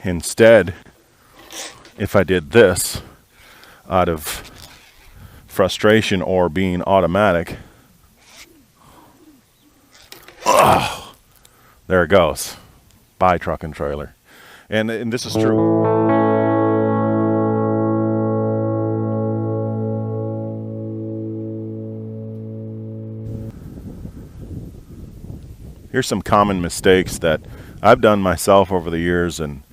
instead, if I did this out of frustration or being automatic, there it goes. Bye, truck and trailer. And this is true. Here's some common mistakes that I've done myself over the years and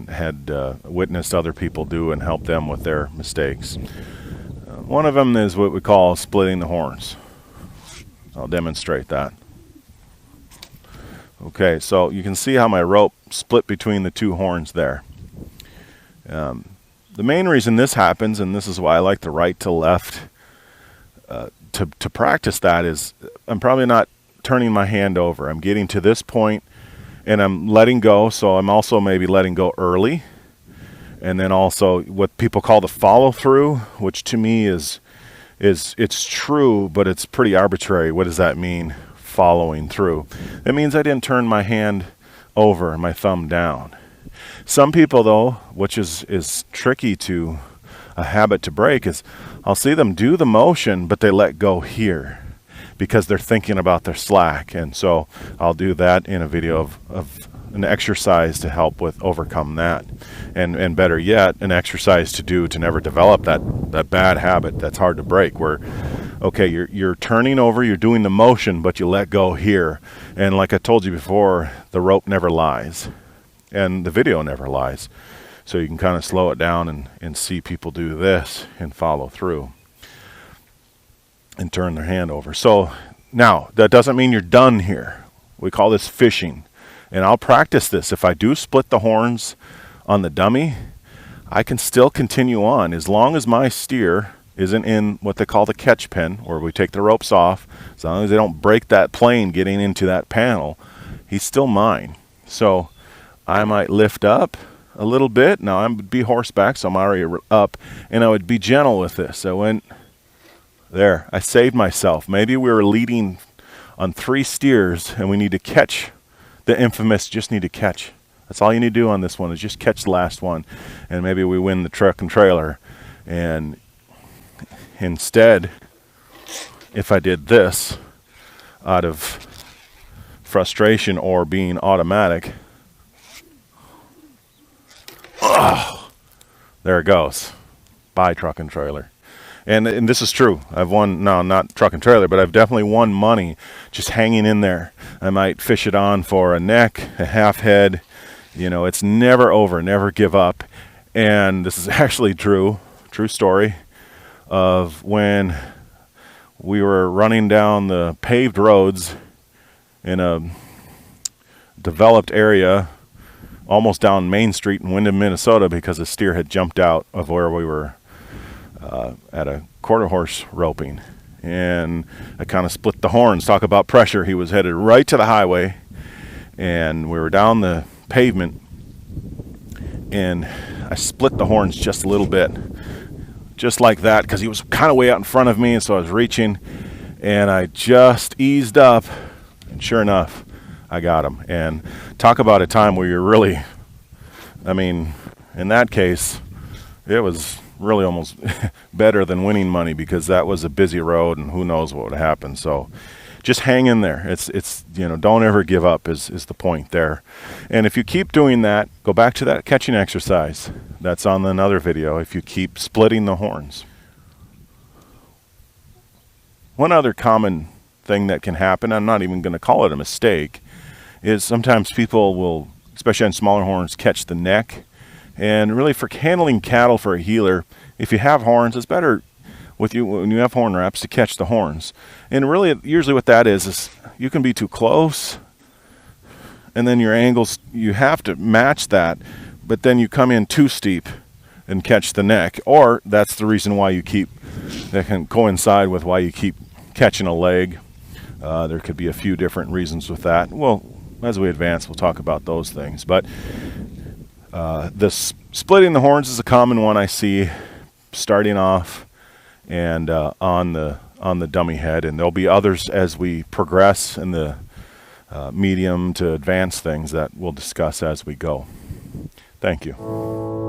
had witnessed other people do and helped them with their mistakes. One of them is what we call splitting the horns. I'll demonstrate that. Okay, so you can see how my rope split between the two horns there. The main reason this happens, and this is why I like the right to left to practice that, is I'm probably not turning my hand over. I'm getting to this point and I'm letting go, so I'm also maybe letting go early. And then also what people call the follow through, which to me is it's true, but it's pretty arbitrary. What does that mean, following through? That means I didn't turn my hand over and my thumb down. Some people though, which is tricky to a habit to break, is I'll see them do the motion but they let go here because they're thinking about their slack. And so I'll do that in a video of an exercise to help with overcome that. And better yet, an exercise to do to never develop that bad habit that's hard to break, where, okay, you're turning over, you're doing the motion, but you let go here. And like I told you before, the rope never lies. And the video never lies. So you can kind of slow it down and see people do this and follow through and turn their hand over. So now, that doesn't mean you're done here. We call this fishing. And I'll practice this. If I do split the horns on the dummy, I can still continue on as long as my steer isn't in what they call the catch pen, where we take the ropes off. As long as they don't break that plane getting into that panel, he's still mine. So I might lift up a little bit. Now I would be horseback, so I'm already up, and I would be gentle with this. I went there. I saved myself. Maybe we were leading on 3 steers, and we need to catch the infamous, just need to catch. That's all you need to do on this one, is just catch the last one, and maybe we win the truck and trailer. And instead, if I did this out of frustration or being automatic, there it goes. Bye, truck and trailer. And this is true. I've won, no, not truck and trailer, but I've definitely won money just hanging in there. I might fish it on for a neck, a half head. You know, it's never over, never give up. And this is actually true story of when we were running down the paved roads in a developed area, almost down Main Street in Windham, Minnesota, because a steer had jumped out of where we were at a quarter horse roping, and I kind of split the horns. Talk about pressure. He was headed right to the highway, and we were down the pavement, and I split the horns just a little bit, just like that, because he was kind of way out in front of me, and so I was reaching, and I just eased up, and sure enough, I got him. And talk about a time where you're really, I mean, in that case, it was really almost better than winning money, because that was a busy road and who knows what would happen. So just hang in there. It's you know, don't ever give up is the point there. And if you keep doing that, go back to that catching exercise that's on another video. If you keep splitting the horns. One other common thing that can happen, I'm not even going to call it a mistake, is sometimes people will, especially on smaller horns, catch the neck. And really, for handling cattle for a healer, if you have horns, it's better with you when you have horn wraps to catch the horns. And really, usually what that is you can be too close, and then your angles, you have to match that, but then you come in too steep and catch the neck. Or that's the reason why you keep, that can coincide with why you keep catching a leg. There could be a few different reasons with that. Well, as we advance, we'll talk about those things. But this splitting the horns is a common one I see starting off and on the dummy head, and there'll be others as we progress in the medium to advanced things that we'll discuss as we go. Thank you.